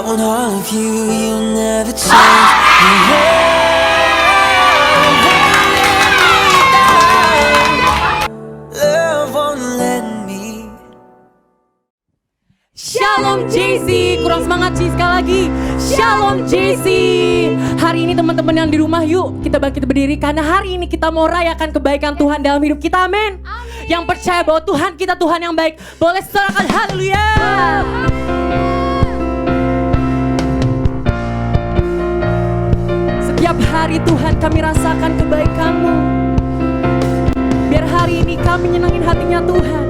I want all of you, you'll never change. You love won't let me. Shalom JC, kurang semangat sih sekali lagi. Shalom JC. Hari ini teman-teman yang di rumah, yuk kita bangkit berdiri karena hari ini kita mau rayakan kebaikan Tuhan dalam hidup kita, amin. Yang percaya bahwa Tuhan kita Tuhan yang baik, boleh sorakan haleluya. Setiap hari Tuhan kami rasakan kebaikan-Mu. Biar hari ini kami nyenangin hatinya Tuhan.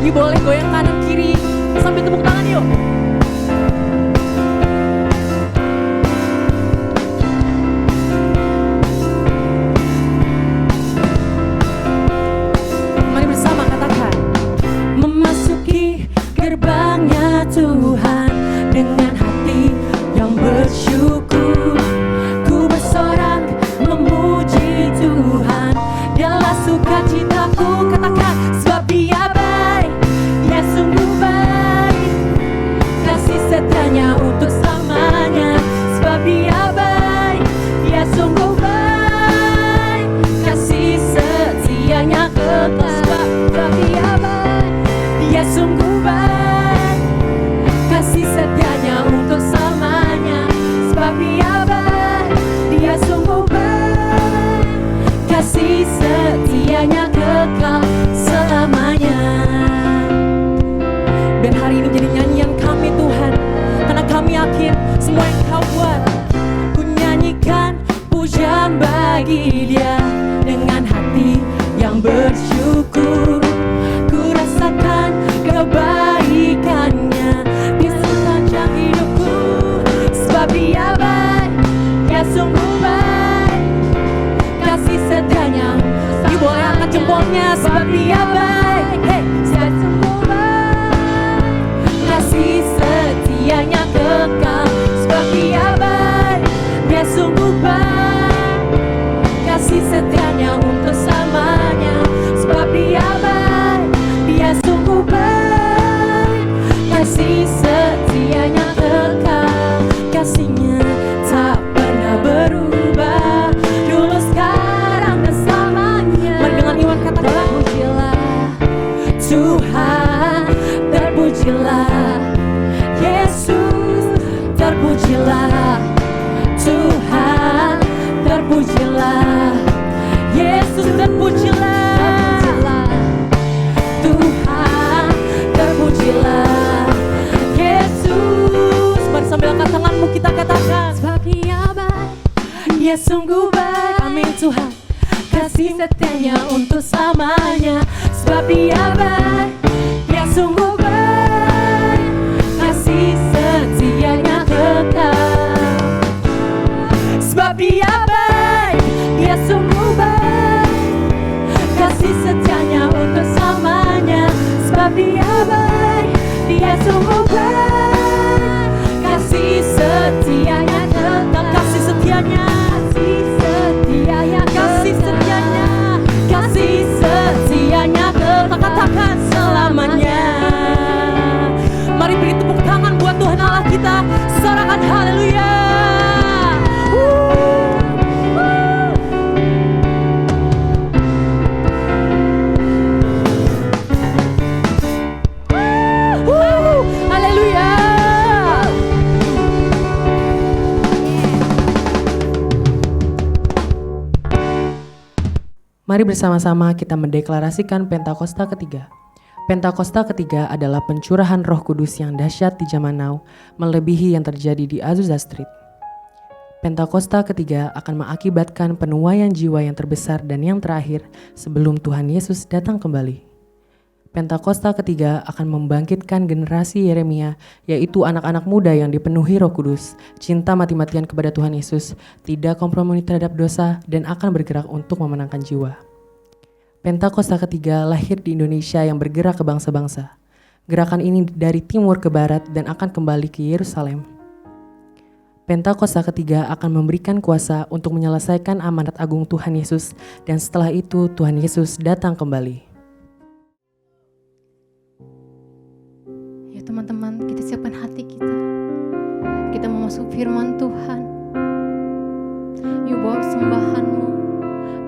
Yuk boleh goyang kanan kiri sambil tepuk tangan yuk. Mari bersama katakan. Memasuki gerbangnya Tuhan dengan hati yang bersyukur, ku bersorak memuji Tuhan dalam sukacitaku. Katakan sebab Dia baik, Dia sungguh baik, kasih setianya untuk selamanya. Sebab Dia baik, Dia sungguh baik, kasih setianya kekal. Sebab Dia baik, Dia sungguh baik, kasih setianya untuk selamanya. Sebab Dia baik, Dia sungguh baik, kasih setianya kekal selamanya. Dan hari ini jadi nyanyian kami Tuhan, karena kami yakin semua yang Kau buat. Ku nyanyikan pujian bagi Dia dengan hati yang bersyukur. Ku rasakan kebaikannya di sepanjang hidupku. Sebab Dia baik, Dia sungguh baik, kasih setianya. Yuk boleh angkat jempolnya. Sebab Dia baik, hey, Dia sungguh baik, kasih setianya kekal. Sebab Dia baik, Dia sungguh baik, kasih setianya untuk selamanya. Sebab Dia baik, Dia sungguh baik, kasih setianya kekal. Kasihnya tak pernah berubah, dulu sekarang dan selamanya. Mari dengan iman katakan terpujilah Tuhan, terpujilah Yesus, terpujilah Tuhan, terpujilah Yesus, terpujilah Tuhan, terpujilah Yesus. Mari sambil angkat tanganmu kita katakan. Sebab Dia baik, Dia sungguh baik, amin Tuhan, kasih setianya untuk selamanya. Sebab Dia baik, Dia sungguh baik, kasih setianya kekal. Sebab Dia baik, Dia sungguh baik, kasih setianya untuk selamanya. Sebab Dia baik, Dia sungguh baik, kasih setianya kekal. Kasih setianya, kasih setianya, kasih setianya kekal. Katakan selamanya. Mari beri tepuk tangan buat Tuhan Allah kita. Sorakan haleluya. Haleluya. Mari bersama-sama kita mendeklarasikan Pentakosta ketiga. Pentakosta ketiga adalah pencurahan Roh Kudus yang dahsyat di zaman now, melebihi yang terjadi di Azusa Street. Pentakosta ketiga akan mengakibatkan penuaian jiwa yang terbesar dan yang terakhir sebelum Tuhan Yesus datang kembali. Pentakosta ketiga akan membangkitkan generasi Yeremia, yaitu anak-anak muda yang dipenuhi Roh Kudus, cinta mati-matian kepada Tuhan Yesus, tidak kompromi terhadap dosa, dan akan bergerak untuk memenangkan jiwa. Pentakosta ketiga lahir di Indonesia yang bergerak ke bangsa-bangsa. Gerakan ini dari timur ke barat dan akan kembali ke Yerusalem. Pentakosta ketiga akan memberikan kuasa untuk menyelesaikan amanat agung Tuhan Yesus, dan setelah itu Tuhan Yesus datang kembali. Ya teman-teman, kita siap kita memasuki firman Tuhan. Yuk bawa sembahanmu,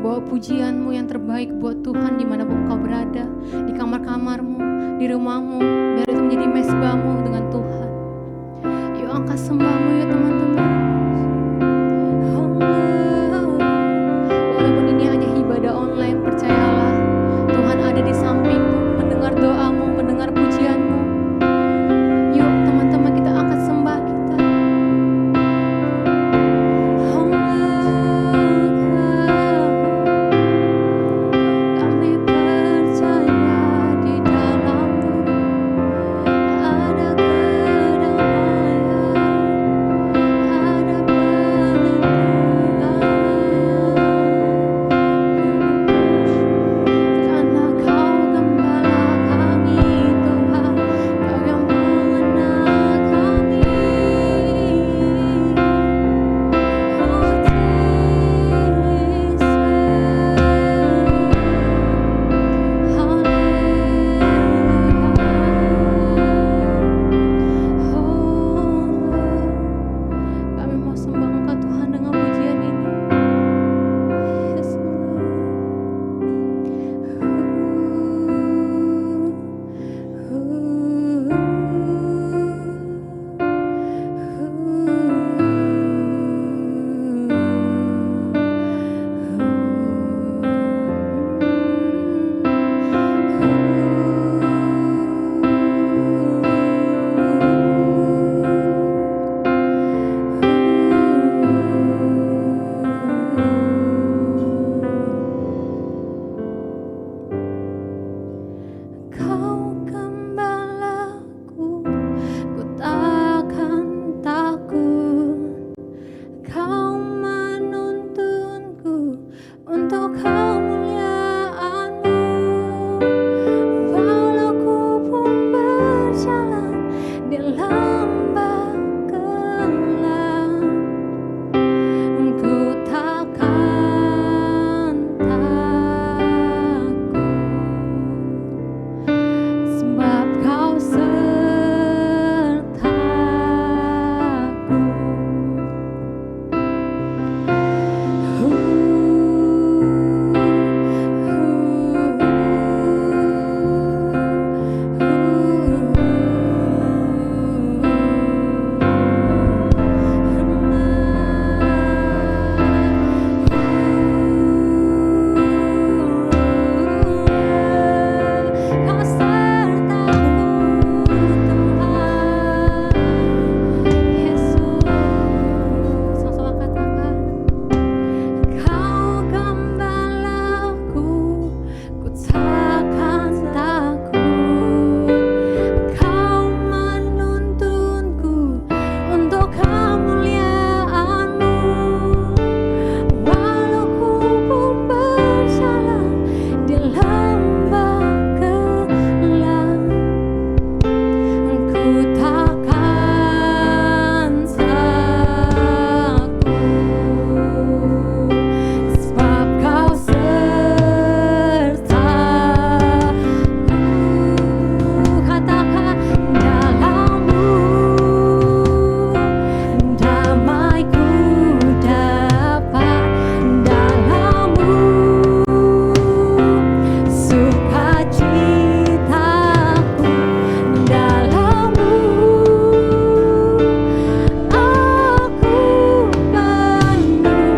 bawa pujianmu yang terbaik buat Tuhan dimanapun kau berada, di kamar-kamarmu, di rumahmu, biar itu menjadi mesbahmu dengan Tuhan. Yuk angkat sembahmu ya teman-teman. Walaupun ini hanya ibadah online, percayalah Tuhan ada di sampingmu, mendengar doamu, mendengar pujianmu. Yuk teman-teman, kita angkat sembah kita. Kami percaya di dalam-Mu ada kedamaian, ada perlindungan. Karena Kau gembala kami Tuhan, Kau yang mengenal kami. Oh Jesus, haleluya. Kami mau sembah Engkau Tuhan dengan pujian ini. Yes, Kau gembalaku, ku takkan takut. Kau menuntunku untuk kemuliaan-Mu. Walau ku pun berjalan di lembah gelap, ku takkan takut. Sebab Kau sertaku. Kau sertaku Tuhan Yesus. Sama-sama katakan, Kau gembalaku, ku takkan takut. Kau menuntunku untuk kemuliaan-Mu. Walau ku pun berjalan di lembah gelap, ku takkan takut. Sebab Kau sertaku. Katakan, dalam-Mu damaiku dapat, dalam-Mu sukacitaku, dalam-Mu aku penuh,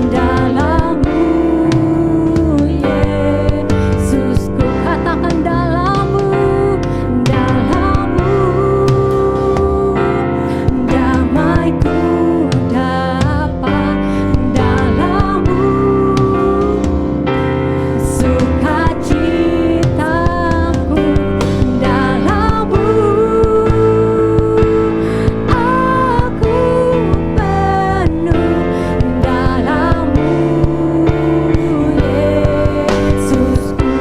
dalam-Mu Yesusku. Katakan, dalam-Mu, dalam-Mu damaiku dapat, dalam-Mu sukacitaku, dalam-Mu aku penuh, dalam-Mu Yesusku.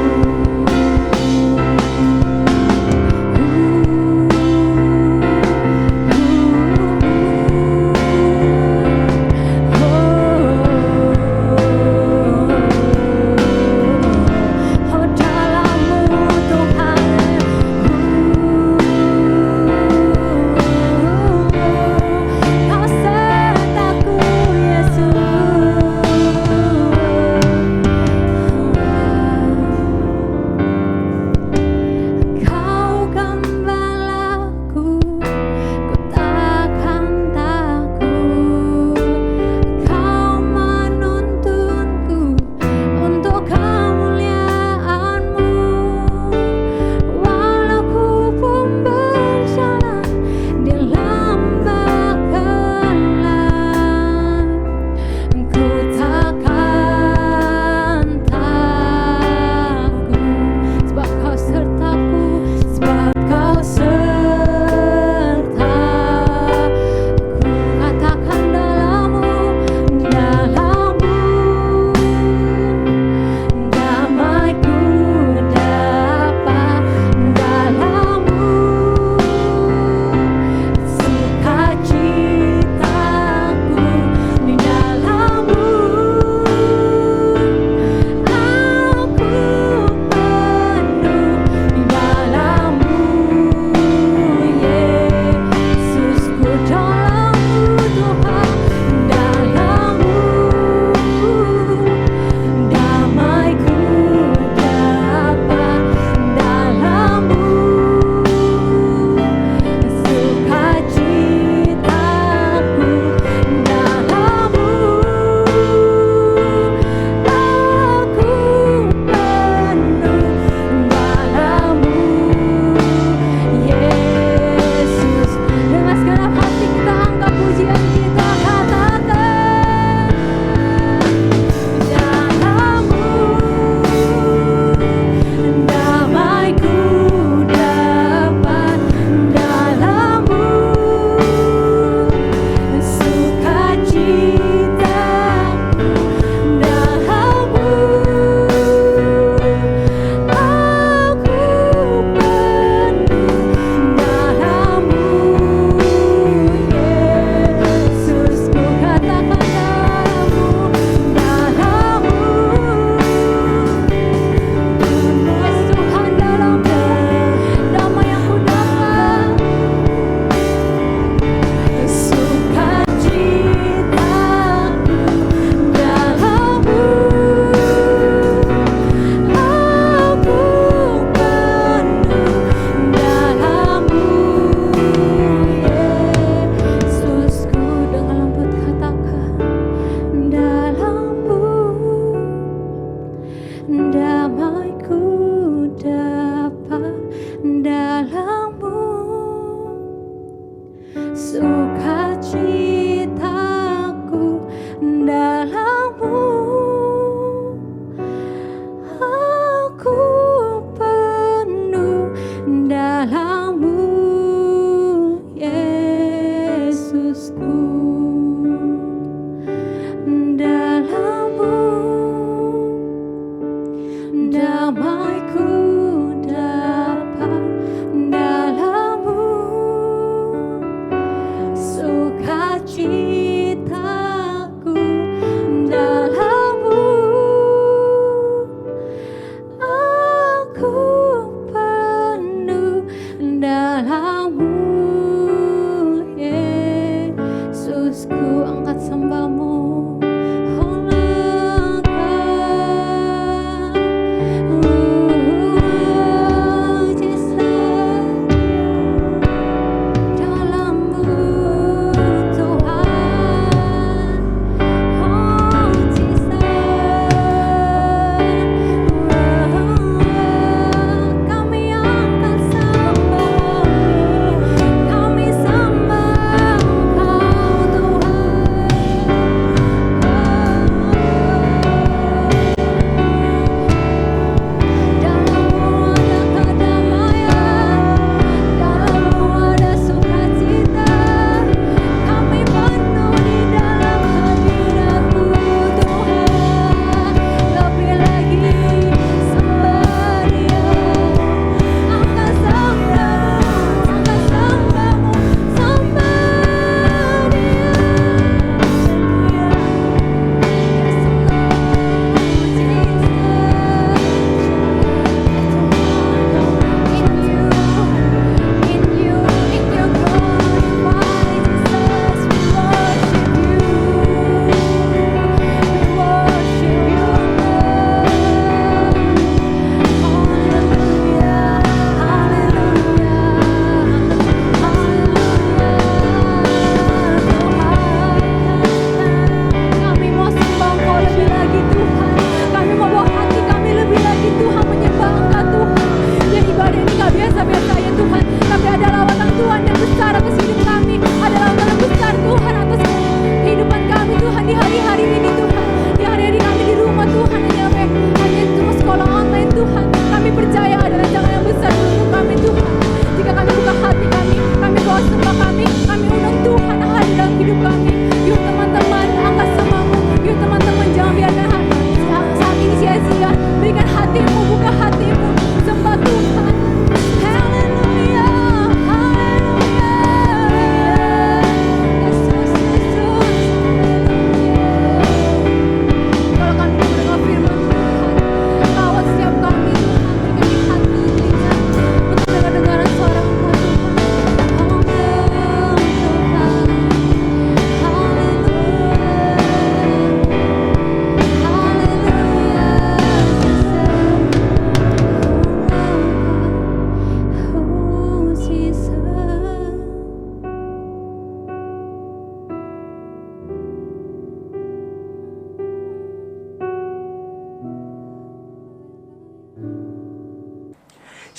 Yesusku, angkat sembahmu.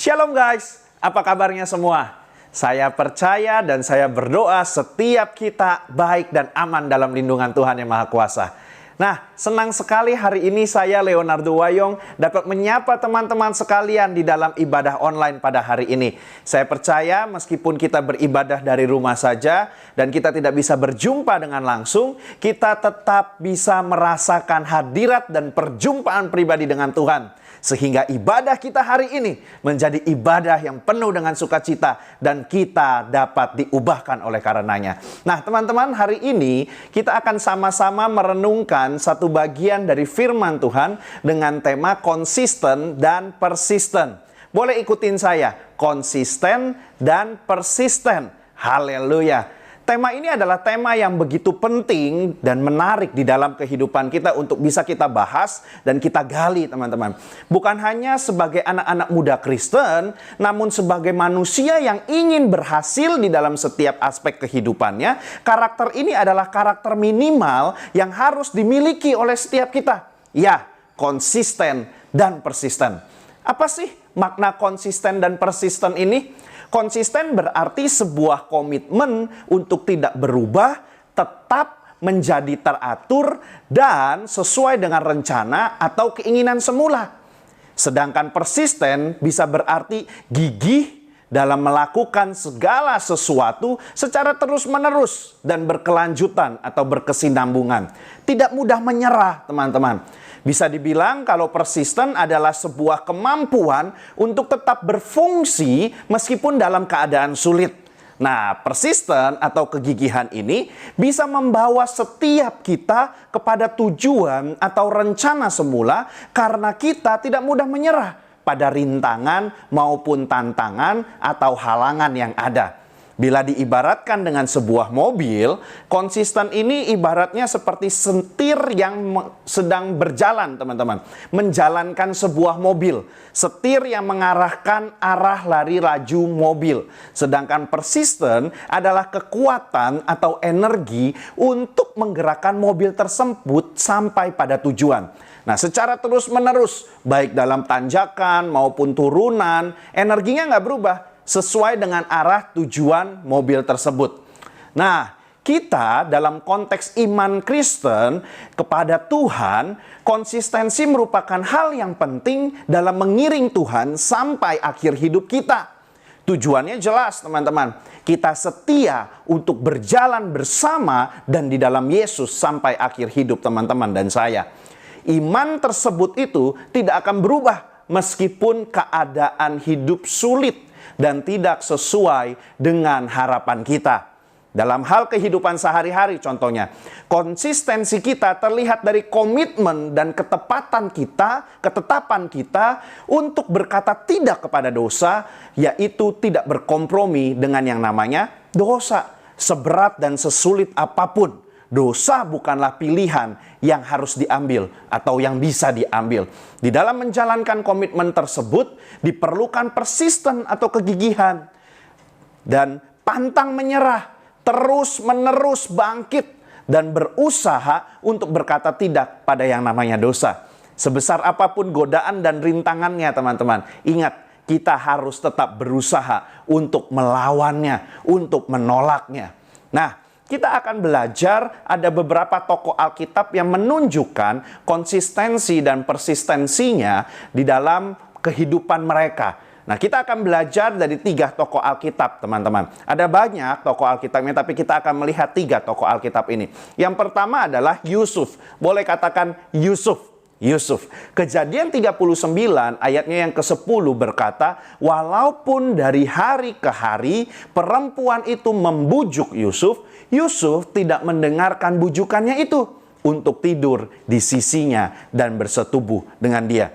Shalom guys, apa kabarnya semua? Saya percaya dan saya berdoa setiap kita baik dan aman dalam lindungan Tuhan Yang Maha Kuasa. Nah, senang sekali hari ini saya Leonardo Wayong dapat menyapa teman-teman sekalian di dalam ibadah online pada hari ini. Saya percaya meskipun kita beribadah dari rumah saja dan kita tidak bisa berjumpa dengan langsung, kita tetap bisa merasakan hadirat dan perjumpaan pribadi dengan Tuhan. Sehingga ibadah kita hari ini menjadi ibadah yang penuh dengan sukacita dan kita dapat diubahkan oleh karenanya. Nah teman-teman, hari ini kita akan sama-sama merenungkan satu bagian dari firman Tuhan dengan tema konsisten dan persisten. Boleh ikutin saya, konsisten dan persisten. Haleluya. Tema ini adalah tema yang begitu penting dan menarik di dalam kehidupan kita untuk bisa kita bahas dan kita gali, teman-teman. Bukan hanya sebagai anak-anak muda Kristen, namun sebagai manusia yang ingin berhasil di dalam setiap aspek kehidupannya. Karakter ini adalah karakter minimal yang harus dimiliki oleh setiap kita. Ya, konsisten dan persisten. Apa sih makna konsisten dan persisten ini? Konsisten berarti sebuah komitmen untuk tidak berubah, tetap menjadi teratur, dan sesuai dengan rencana atau keinginan semula. Sedangkan persisten bisa berarti gigih dalam melakukan segala sesuatu secara terus-menerus dan berkelanjutan atau berkesinambungan. Tidak mudah menyerah, teman-teman. Bisa dibilang kalau persisten adalah sebuah kemampuan untuk tetap berfungsi meskipun dalam keadaan sulit. Nah, persisten atau kegigihan ini bisa membawa setiap kita kepada tujuan atau rencana semula karena kita tidak mudah menyerah pada rintangan maupun tantangan atau halangan yang ada. Bila diibaratkan dengan sebuah mobil, konsisten ini ibaratnya seperti setir yang sedang berjalan, teman-teman. Menjalankan sebuah mobil. Setir yang mengarahkan arah lari laju mobil. Sedangkan persisten adalah kekuatan atau energi untuk menggerakkan mobil tersebut sampai pada tujuan. Nah, secara terus-menerus, baik dalam tanjakan maupun turunan, energinya nggak berubah sesuai dengan arah tujuan mobil tersebut. Nah, kita dalam konteks iman Kristen kepada Tuhan, konsistensi merupakan hal yang penting dalam mengiring Tuhan sampai akhir hidup kita. Tujuannya jelas, teman-teman. Kita setia untuk berjalan bersama dan di dalam Yesus sampai akhir hidup teman-teman dan saya. Iman tersebut itu tidak akan berubah meskipun keadaan hidup sulit dan tidak sesuai dengan harapan kita. Dalam hal kehidupan sehari-hari contohnya, konsistensi kita terlihat dari komitmen dan ketetapan kita untuk berkata tidak kepada dosa, yaitu tidak berkompromi dengan yang namanya dosa. Seberat dan sesulit apapun, dosa bukanlah pilihan yang harus diambil atau yang bisa diambil. Di dalam menjalankan komitmen tersebut diperlukan persisten atau kegigihan dan pantang menyerah, terus-menerus bangkit dan berusaha untuk berkata tidak pada yang namanya dosa. Sebesar apapun godaan dan rintangannya, teman-teman, ingat, kita harus tetap berusaha untuk melawannya, untuk menolaknya. Nah, kita akan belajar ada beberapa tokoh Alkitab yang menunjukkan konsistensi dan persistensinya di dalam kehidupan mereka. Nah, kita akan belajar dari 3 tokoh Alkitab, teman-teman. Ada banyak tokoh Alkitabnya, tapi kita akan melihat 3 tokoh Alkitab ini. Yang pertama adalah Yusuf. Boleh katakan Yusuf. Kejadian 39 ayatnya yang ke-10 berkata, walaupun dari hari ke hari perempuan itu membujuk Yusuf, Yusuf tidak mendengarkan bujukannya itu untuk tidur di sisinya dan bersetubuh dengan dia.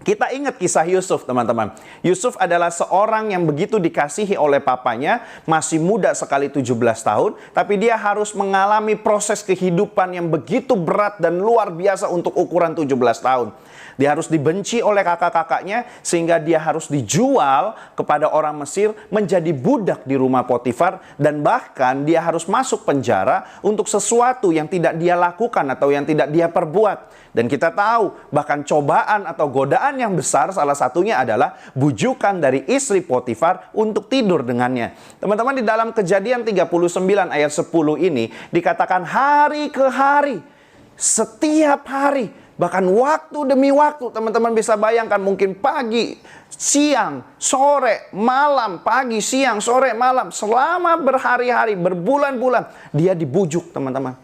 Kita ingat kisah Yusuf, teman-teman. Yusuf adalah seorang yang begitu dikasihi oleh papanya, masih muda sekali 17 tahun, tapi dia harus mengalami proses kehidupan yang begitu berat dan luar biasa untuk ukuran 17 tahun. Dia harus dibenci oleh kakak-kakaknya sehingga dia harus dijual kepada orang Mesir menjadi budak di rumah Potifar, dan bahkan dia harus masuk penjara untuk sesuatu yang tidak dia lakukan atau yang tidak dia perbuat. Dan kita tahu bahkan cobaan atau godaan yang besar salah satunya adalah bujukan dari istri Potifar untuk tidur dengannya. Teman-teman, di dalam Kejadian 39 ayat 10 ini dikatakan hari ke hari, setiap hari, bahkan waktu demi waktu. Teman-teman bisa bayangkan, mungkin pagi, siang, sore, malam, pagi, siang, sore, malam, selama berhari-hari, berbulan-bulan dia dibujuk, teman-teman.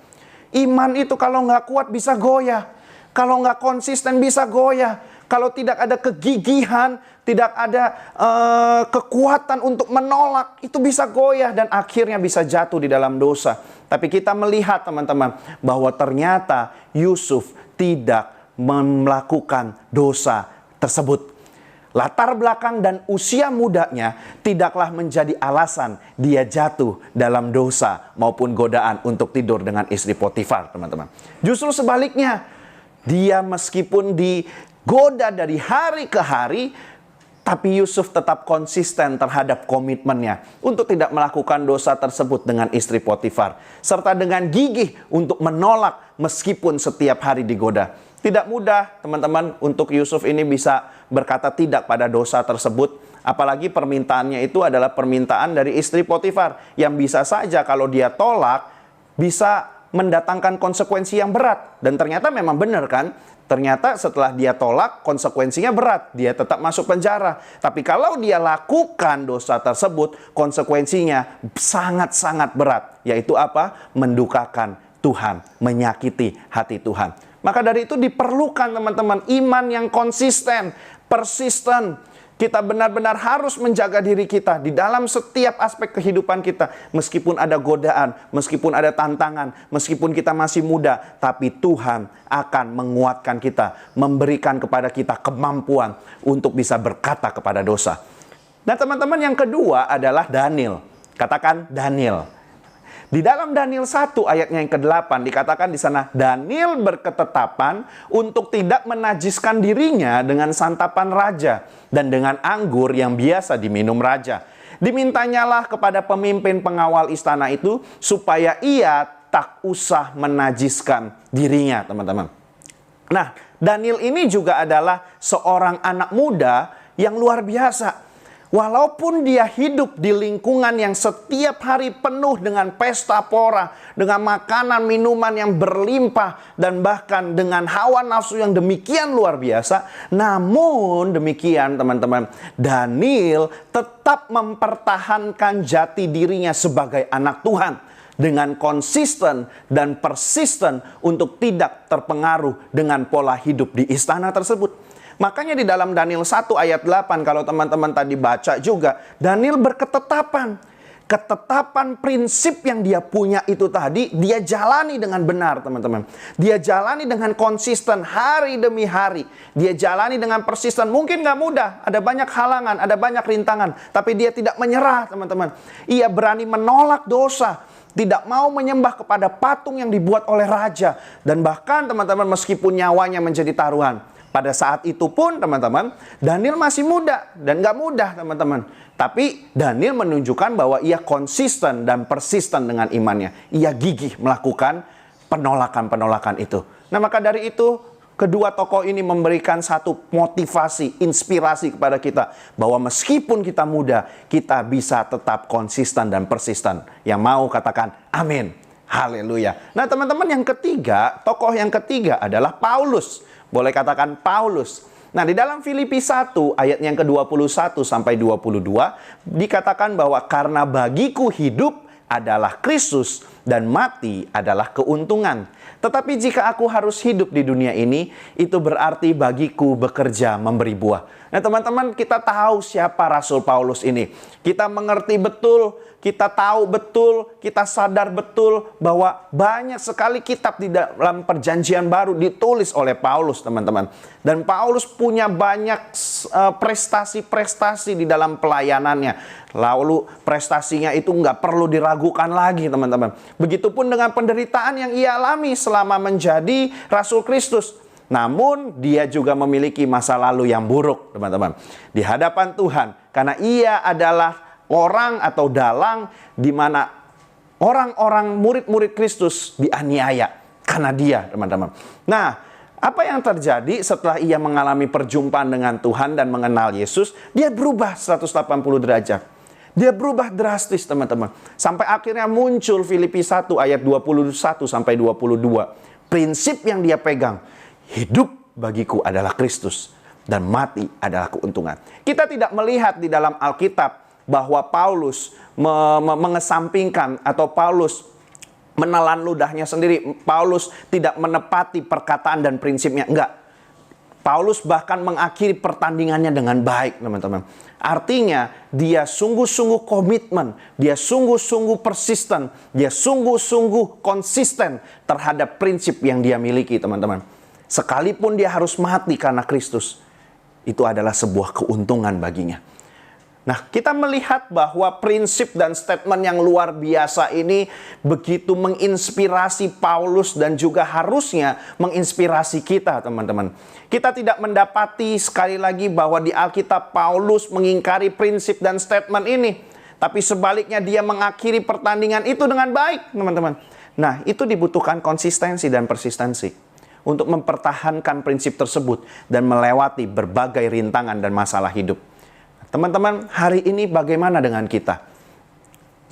Iman itu kalau nggak kuat bisa goyah. Kalau nggak konsisten bisa goyah. Kalau tidak ada kegigihan, tidak ada kekuatan untuk menolak, itu bisa goyah dan akhirnya bisa jatuh di dalam dosa. Tapi kita melihat, teman-teman, bahwa ternyata Yusuf tidak melakukan dosa tersebut. Latar belakang dan usia mudanya tidaklah menjadi alasan dia jatuh dalam dosa maupun godaan untuk tidur dengan istri Potifar, teman-teman. Justru sebaliknya, dia meskipun digoda dari hari ke hari, tapi Yusuf tetap konsisten terhadap komitmennya untuk tidak melakukan dosa tersebut dengan istri Potifar, serta dengan gigih untuk menolak meskipun setiap hari digoda. Tidak mudah, teman-teman, untuk Yusuf ini bisa berkata tidak pada dosa tersebut. Apalagi permintaannya itu adalah permintaan dari istri Potifar, yang bisa saja kalau dia tolak bisa mendatangkan konsekuensi yang berat. Dan ternyata memang benar kan? Ternyata setelah dia tolak, konsekuensinya berat. Dia tetap masuk penjara. Tapi kalau dia lakukan dosa tersebut, konsekuensinya sangat-sangat berat. Yaitu apa? Mendukakan Tuhan, menyakiti hati Tuhan. Maka dari itu diperlukan, teman-teman, iman yang konsisten, persisten. Kita benar-benar harus menjaga diri kita di dalam setiap aspek kehidupan kita. Meskipun ada godaan, meskipun ada tantangan, meskipun kita masih muda, tapi Tuhan akan menguatkan kita, memberikan kepada kita kemampuan untuk bisa berkata kepada dosa. Nah, teman-teman, yang kedua adalah Daniel. Katakan Daniel. Di dalam Daniel 1 ayatnya yang ke-8 dikatakan di sana, Daniel berketetapan untuk tidak menajiskan dirinya dengan santapan raja dan dengan anggur yang biasa diminum raja. Dimintanyalah kepada pemimpin pengawal istana itu supaya ia tak usah menajiskan dirinya, teman-teman. Nah, Daniel ini juga adalah seorang anak muda yang luar biasa. Walaupun dia hidup di lingkungan yang setiap hari penuh dengan pesta pora, dengan makanan minuman yang berlimpah, dan bahkan dengan hawa nafsu yang demikian luar biasa, namun demikian teman-teman, Daniel tetap mempertahankan jati dirinya sebagai anak Tuhan dengan konsisten dan persisten untuk tidak terpengaruh dengan pola hidup di istana tersebut. Makanya di dalam Daniel 1 ayat 8 kalau teman-teman tadi baca juga, Daniel berketetapan. Ketetapan prinsip yang dia punya itu tadi, dia jalani dengan benar, teman-teman. Dia jalani dengan konsisten hari demi hari. Dia jalani dengan persisten. Mungkin gak mudah, ada banyak halangan, ada banyak rintangan. Tapi dia tidak menyerah, teman-teman. Ia berani menolak dosa. Tidak mau menyembah kepada patung yang dibuat oleh raja. Dan bahkan teman-teman meskipun nyawanya menjadi taruhan. Pada saat itu pun teman-teman, Daniel masih muda dan gak mudah teman-teman. Tapi Daniel menunjukkan bahwa ia konsisten dan persisten dengan imannya. Ia gigih melakukan penolakan-penolakan itu. Nah maka dari itu, kedua tokoh ini memberikan satu motivasi, inspirasi kepada kita. Bahwa meskipun kita muda, kita bisa tetap konsisten dan persisten. Yang mau katakan amin. Haleluya. Nah teman-teman yang ketiga, tokoh yang ketiga adalah Paulus. Boleh katakan Paulus. Nah di dalam Filipi 1 ayat yang ke-21 sampai 22 dikatakan bahwa karena bagiku hidup adalah Kristus dan mati adalah keuntungan. Tetapi jika aku harus hidup di dunia ini, itu berarti bagiku bekerja memberi buah. Nah teman-teman, kita tahu siapa Rasul Paulus ini. Kita mengerti betul, kita tahu betul, kita sadar betul bahwa banyak sekali kitab di dalam perjanjian baru ditulis oleh Paulus, teman-teman. Dan Paulus punya banyak prestasi-prestasi di dalam pelayanannya. Lalu prestasinya itu nggak perlu diragukan lagi, teman-teman. Begitupun dengan penderitaan yang ia alami selama menjadi Rasul Kristus. Namun dia juga memiliki masa lalu yang buruk, teman-teman. Di hadapan Tuhan. Karena ia adalah orang atau dalang di mana orang-orang murid-murid Kristus dianiaya. Karena dia, teman-teman. Nah, apa yang terjadi setelah ia mengalami perjumpaan dengan Tuhan dan mengenal Yesus? Dia berubah 180 derajat. Dia berubah drastis, teman-teman. Sampai akhirnya muncul Filipi 1 ayat 21 sampai 22. Prinsip yang dia pegang. Hidup bagiku adalah Kristus dan mati adalah keuntungan. Kita tidak melihat di dalam Alkitab bahwa Paulus mengesampingkan atau Paulus menelan ludahnya sendiri. Paulus tidak menepati perkataan dan prinsipnya. Enggak. Paulus bahkan mengakhiri pertandingannya dengan baik, teman-teman. Artinya dia sungguh-sungguh komitmen, dia sungguh-sungguh persisten, dia sungguh-sungguh konsisten terhadap prinsip yang dia miliki, teman-teman. Sekalipun dia harus mati karena Kristus, itu adalah sebuah keuntungan baginya. Nah, kita melihat bahwa prinsip dan statement yang luar biasa ini begitu menginspirasi Paulus dan juga harusnya menginspirasi kita, teman-teman. Kita tidak mendapati sekali lagi bahwa di Alkitab Paulus mengingkari prinsip dan statement ini. Tapi sebaliknya dia mengakhiri pertandingan itu dengan baik, teman-teman. Nah, itu dibutuhkan konsistensi dan persistensi untuk mempertahankan prinsip tersebut dan melewati berbagai rintangan dan masalah hidup. Teman-teman, hari ini bagaimana dengan kita?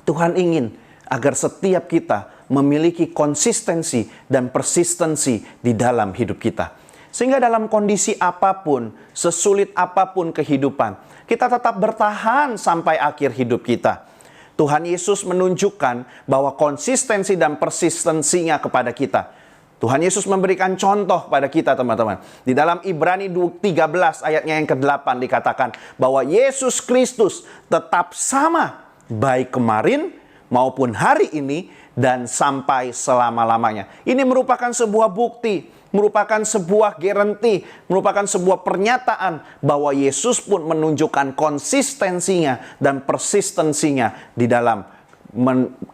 Tuhan ingin agar setiap kita memiliki konsistensi dan persistensi di dalam hidup kita. Sehingga dalam kondisi apapun, sesulit apapun kehidupan, kita tetap bertahan sampai akhir hidup kita. Tuhan Yesus menunjukkan bahwa konsistensi dan persistensinya kepada kita. Tuhan Yesus memberikan contoh pada kita, teman-teman. Di dalam Ibrani 13 ayatnya yang ke-8 dikatakan bahwa Yesus Kristus tetap sama baik kemarin maupun hari ini dan sampai selama-lamanya. Ini merupakan sebuah bukti, merupakan sebuah garansi, merupakan sebuah pernyataan bahwa Yesus pun menunjukkan konsistensinya dan persistensinya di dalam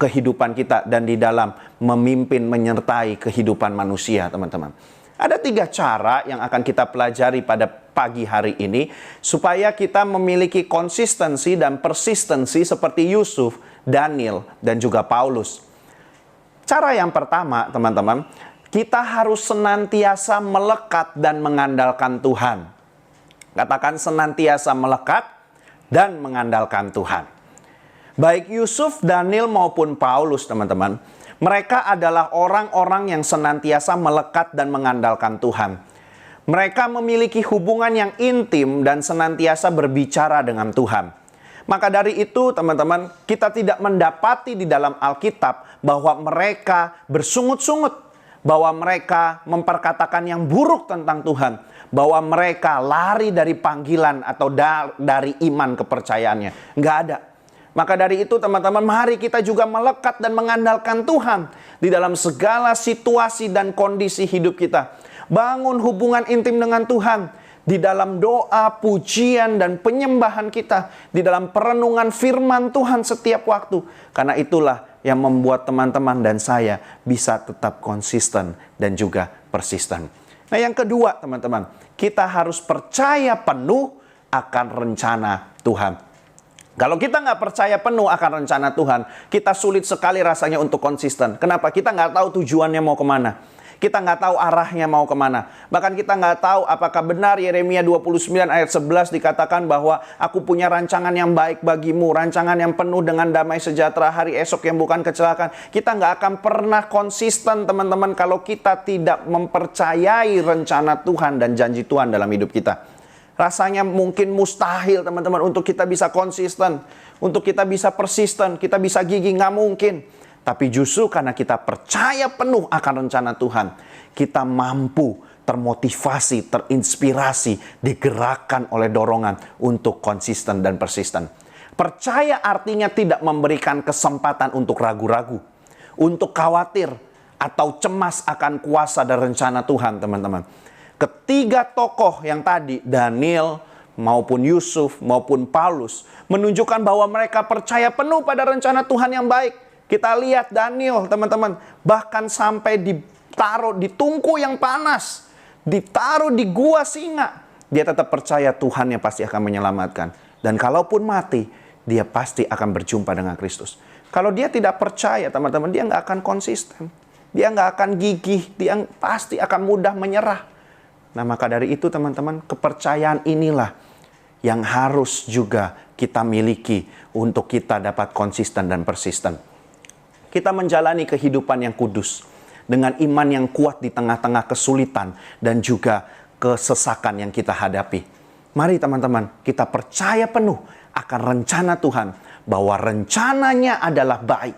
kehidupan kita dan di dalam memimpin menyertai kehidupan manusia, teman-teman. Ada 3 cara yang akan kita pelajari pada pagi hari ini supaya kita memiliki konsistensi dan persistensi seperti Yusuf, Daniel, dan juga Paulus. Cara yang pertama, teman-teman, kita harus senantiasa melekat dan mengandalkan Tuhan. Katakan senantiasa melekat dan mengandalkan Tuhan. Baik Yusuf, Daniel maupun Paulus, teman-teman, mereka adalah orang-orang yang senantiasa melekat dan mengandalkan Tuhan. Mereka memiliki hubungan yang intim dan senantiasa berbicara dengan Tuhan. Maka dari itu, teman-teman, kita tidak mendapati di dalam Alkitab bahwa mereka bersungut-sungut, bahwa mereka memperkatakan yang buruk tentang Tuhan, bahwa mereka lari dari panggilan atau dari iman kepercayaannya. Nggak ada. Maka dari itu, teman-teman, mari kita juga melekat dan mengandalkan Tuhan di dalam segala situasi dan kondisi hidup kita. Bangun hubungan intim dengan Tuhan di dalam doa, pujian, dan penyembahan kita, di dalam perenungan firman Tuhan setiap waktu. Karena itulah yang membuat teman-teman dan saya bisa tetap konsisten dan juga persisten. Nah, yang kedua, teman-teman, kita harus percaya penuh akan rencana Tuhan. Kalau kita nggak percaya penuh akan rencana Tuhan, kita sulit sekali rasanya untuk konsisten. Kenapa? Kita nggak tahu tujuannya mau kemana. Kita nggak tahu arahnya mau kemana. Bahkan kita nggak tahu apakah benar Yeremia 29 ayat 11 dikatakan bahwa aku punya rancangan yang baik bagimu. Rancangan yang penuh dengan damai sejahtera hari esok yang bukan kecelakaan. Kita nggak akan pernah konsisten, teman-teman, kalau kita tidak mempercayai rencana Tuhan dan janji Tuhan dalam hidup kita. Rasanya mungkin mustahil, teman-teman, untuk kita bisa konsisten, untuk kita bisa persisten, kita bisa gigih, nggak mungkin. Tapi justru karena kita percaya penuh akan rencana Tuhan, kita mampu termotivasi, terinspirasi, digerakkan oleh dorongan untuk konsisten dan persisten. Percaya artinya tidak memberikan kesempatan untuk ragu-ragu, untuk khawatir, atau cemas akan kuasa dan rencana Tuhan, teman-teman. Ketiga tokoh yang tadi, Daniel maupun Yusuf maupun Paulus, menunjukkan bahwa mereka percaya penuh pada rencana Tuhan yang baik. Kita lihat Daniel, teman-teman, bahkan sampai ditaruh di tungku yang panas, ditaruh di gua singa. Dia tetap percaya Tuhan yang pasti akan menyelamatkan. Dan kalaupun mati, dia pasti akan berjumpa dengan Kristus. Kalau dia tidak percaya, teman-teman, dia nggak akan konsisten. Dia nggak akan gigih, dia pasti akan mudah menyerah. Nah, maka dari itu, teman-teman, kepercayaan inilah yang harus juga kita miliki untuk kita dapat konsisten dan persisten. Kita menjalani kehidupan yang kudus dengan iman yang kuat di tengah-tengah kesulitan dan juga kesesakan yang kita hadapi. Mari, teman-teman, kita percaya penuh akan rencana Tuhan, bahwa rencananya adalah baik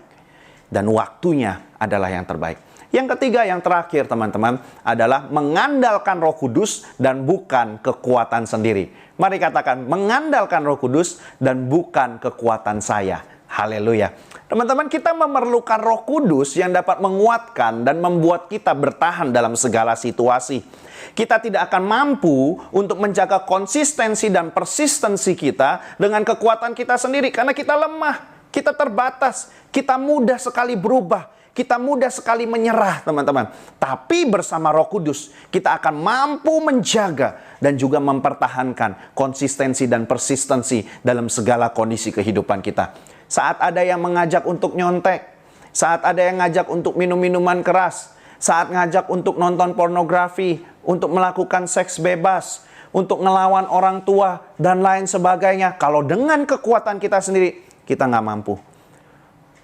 dan waktunya adalah yang terbaik. Yang ketiga, yang terakhir, teman-teman, adalah mengandalkan Roh Kudus dan bukan kekuatan sendiri. Mari katakan, mengandalkan Roh Kudus dan bukan kekuatan saya. Haleluya. Teman-teman, kita memerlukan Roh Kudus yang dapat menguatkan dan membuat kita bertahan dalam segala situasi. Kita tidak akan mampu untuk menjaga konsistensi dan persistensi kita dengan kekuatan kita sendiri. Karena kita lemah, kita terbatas, kita mudah sekali berubah. Kita mudah sekali menyerah, teman-teman. Tapi bersama Roh Kudus, kita akan mampu menjaga dan juga mempertahankan konsistensi dan persistensi dalam segala kondisi kehidupan kita. Saat ada yang mengajak untuk nyontek, saat ada yang ngajak untuk minum minuman keras, saat ngajak untuk nonton pornografi, untuk melakukan seks bebas, untuk ngelawan orang tua, dan lain sebagainya. Kalau dengan kekuatan kita sendiri, kita nggak mampu.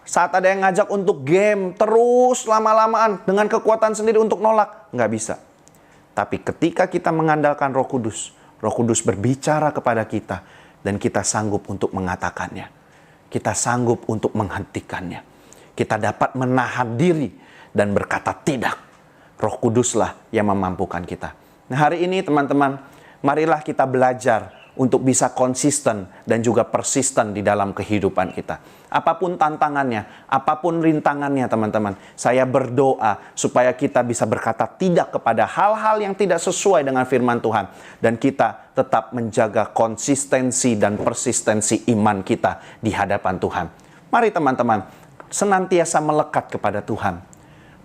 Saat ada yang ngajak untuk game terus lama-lamaan dengan kekuatan sendiri untuk nolak, nggak bisa. Tapi ketika kita mengandalkan Roh Kudus berbicara kepada kita dan kita sanggup untuk mengatakannya. Kita sanggup untuk menghentikannya. Kita dapat menahan diri dan berkata tidak. Roh Kuduslah yang memampukan kita. Nah, hari ini, teman-teman, marilah kita belajar untuk bisa konsisten dan juga persisten di dalam kehidupan kita. Apapun tantangannya, apapun rintangannya, teman-teman, saya berdoa supaya kita bisa berkata tidak kepada hal-hal yang tidak sesuai dengan firman Tuhan. Dan kita tetap menjaga konsistensi dan persistensi iman kita di hadapan Tuhan. Mari, teman-teman, senantiasa melekat kepada Tuhan.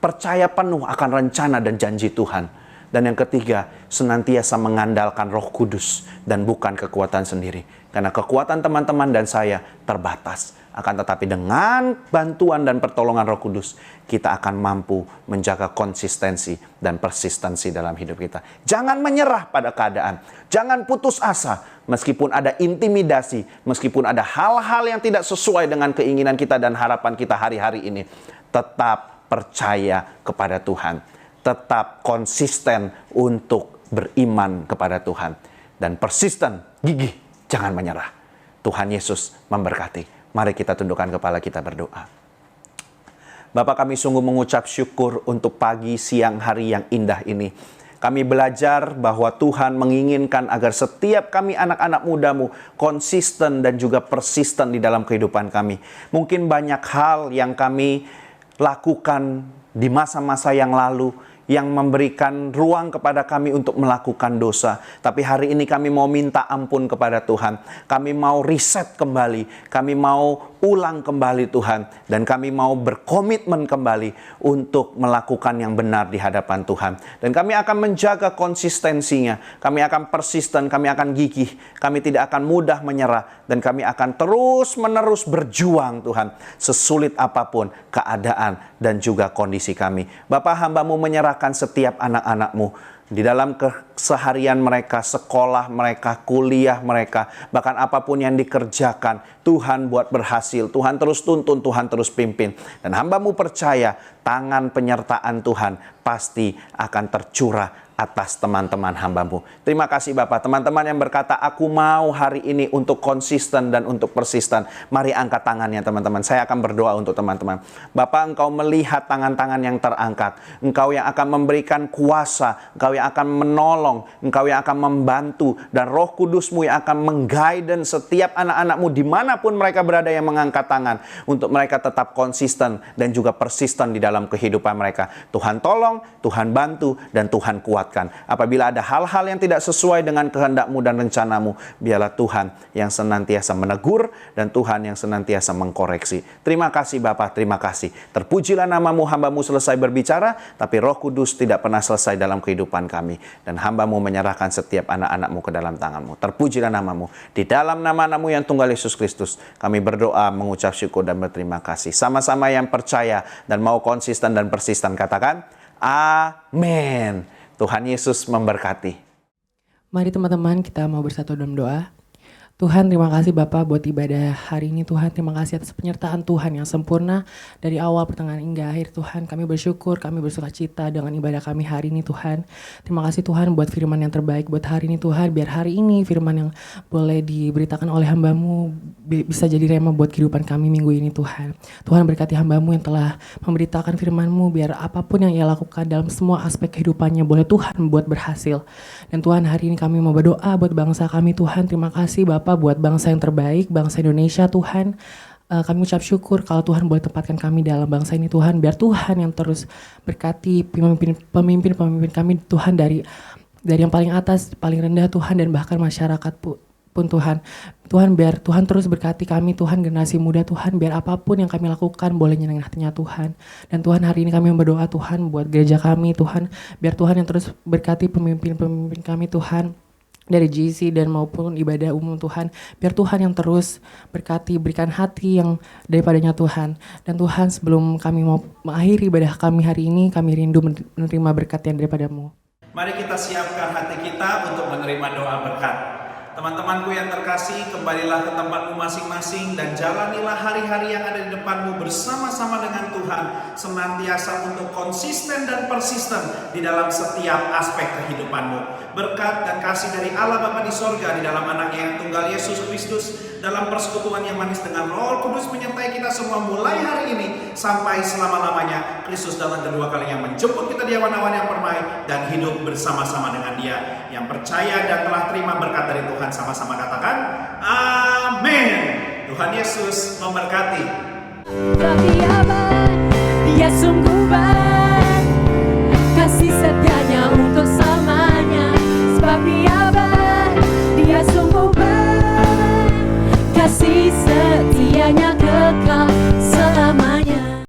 Percaya penuh akan rencana dan janji Tuhan. Dan yang ketiga, senantiasa mengandalkan Roh Kudus dan bukan kekuatan sendiri. Karena kekuatan teman-teman dan saya terbatas. Akan tetapi dengan bantuan dan pertolongan Roh Kudus, kita akan mampu menjaga konsistensi dan persistensi dalam hidup kita. Jangan menyerah pada keadaan. Jangan putus asa meskipun ada intimidasi, meskipun ada hal-hal yang tidak sesuai dengan keinginan kita dan harapan kita hari-hari ini. Tetap percaya kepada Tuhan. Tetap konsisten untuk beriman kepada Tuhan. Dan persisten, gigih, jangan menyerah. Tuhan Yesus memberkati. Mari kita tundukkan kepala kita berdoa. Bapa, kami sungguh mengucap syukur untuk pagi, siang, hari yang indah ini. Kami belajar bahwa Tuhan menginginkan agar setiap kami anak-anak muda-Mu konsisten dan juga persisten di dalam kehidupan kami. Mungkin banyak hal yang kami lakukan di masa-masa yang lalu yang memberikan ruang kepada kami untuk melakukan dosa. Tapi hari ini kami mau minta ampun kepada Tuhan. Kami mau reset kembali. Kami mau ulang kembali Tuhan. Dan kami mau berkomitmen kembali untuk melakukan yang benar di hadapan Tuhan. Dan kami akan menjaga konsistensinya. Kami akan persisten, kami akan gigih. Kami tidak akan mudah menyerah. Dan kami akan terus-menerus berjuang Tuhan. Sesulit apapun keadaan dan juga kondisi kami. Bapa, hamba-Mu menyerahkan setiap anak-anak-Mu di dalam keseharian mereka, sekolah mereka, kuliah mereka, bahkan apapun yang dikerjakan, Tuhan buat berhasil. Tuhan terus tuntun, Tuhan terus pimpin. Dan hamba-Mu percaya tangan penyertaan Tuhan pasti akan tercurah atas teman-teman hamba-Mu. Terima kasih Bapak. Teman-teman yang berkata, aku mau hari ini untuk konsisten dan untuk persisten. Mari angkat tangannya teman-teman. Saya akan berdoa untuk teman-teman. Bapak, Engkau melihat tangan-tangan yang terangkat. Engkau yang akan memberikan kuasa. Engkau yang akan menolong. Engkau yang akan membantu. Dan Roh Kudus-Mu yang akan mengguidance setiap anak-anak-Mu dimanapun mereka berada yang mengangkat tangan. Untuk mereka tetap konsisten dan juga persisten di dalam kehidupan mereka. Tuhan tolong, Tuhan bantu, dan Tuhan kuat. Apabila ada hal-hal yang tidak sesuai dengan kehendak-Mu dan rencana-Mu, biarlah Tuhan yang senantiasa menegur dan Tuhan yang senantiasa mengkoreksi. Terima kasih Bapa, terima kasih. Terpujilah nama-Mu, hamba-Mu selesai berbicara, tapi Roh Kudus tidak pernah selesai dalam kehidupan kami. Dan hamba-Mu menyerahkan setiap anak-anak-Mu ke dalam tangan-Mu. Terpujilah nama-Mu. Di dalam nama-Mu yang tunggal Yesus Kristus, kami berdoa, mengucap syukur dan berterima kasih. Sama-sama yang percaya dan mau konsisten dan persisten, katakan, amin. Tuhan Yesus memberkati. Mari teman-teman kita mau bersatu dalam doa. Tuhan, terima kasih Bapak buat ibadah hari ini Tuhan. Terima kasih atas penyertaan Tuhan yang sempurna dari awal, pertengahan, hingga akhir Tuhan. Kami bersyukur, kami bersuka cita dengan ibadah kami hari ini Tuhan. Terima kasih Tuhan buat firman yang terbaik buat hari ini Tuhan. Biar hari ini firman yang boleh diberitakan oleh hamba-Mu bisa jadi rema buat kehidupan kami minggu ini Tuhan. Tuhan berkati hamba-Mu yang telah memberitakan firman-Mu. Biar apapun yang ia lakukan dalam semua aspek kehidupannya boleh Tuhan buat berhasil. Dan Tuhan, hari ini kami mau berdoa buat bangsa kami Tuhan. Terima kasih Bapak buat bangsa yang terbaik, bangsa Indonesia Tuhan. Kami ucap syukur kalau Tuhan boleh tempatkan kami dalam bangsa ini Tuhan. Biar Tuhan yang terus berkati pemimpin kami Tuhan, dari yang paling atas, paling rendah Tuhan, dan bahkan masyarakat pun Tuhan. Tuhan, biar Tuhan terus berkati kami Tuhan, generasi muda Tuhan. Biar apapun yang kami lakukan boleh nyenangin hatinya Tuhan. Dan Tuhan, hari ini kami berdoa Tuhan buat gereja kami Tuhan. Biar Tuhan yang terus berkati pemimpin kami Tuhan, dari GC dan maupun ibadah umum Tuhan. Biar Tuhan yang terus berkati, berikan hati yang daripadanya Tuhan. Dan Tuhan, sebelum kami mau mengakhiri ibadah kami hari ini, kami rindu menerima berkat yang daripada-Mu. Mari kita siapkan hati kita untuk menerima doa berkat. Teman-temanku yang terkasih, kembalilah ke tempatmu masing-masing dan jalanilah hari-hari yang ada di depanmu bersama-sama dengan Tuhan, senantiasa untuk konsisten dan persisten di dalam setiap aspek kehidupanmu. Berkat dan kasih dari Allah Bapa di sorga, di dalam anaknya yang tunggal Yesus Kristus, dalam persekutuan yang manis dengan Roh Kudus menyertai kita semua mulai hari ini sampai selama-lamanya. Kristus datang kedua kalinya menjemput kita di awan-awan yang permai dan hidup bersama-sama dengan Dia. Yang percaya dan telah terima berkat dari Tuhan, sama-sama katakan amin. Tuhan Yesus memberkati.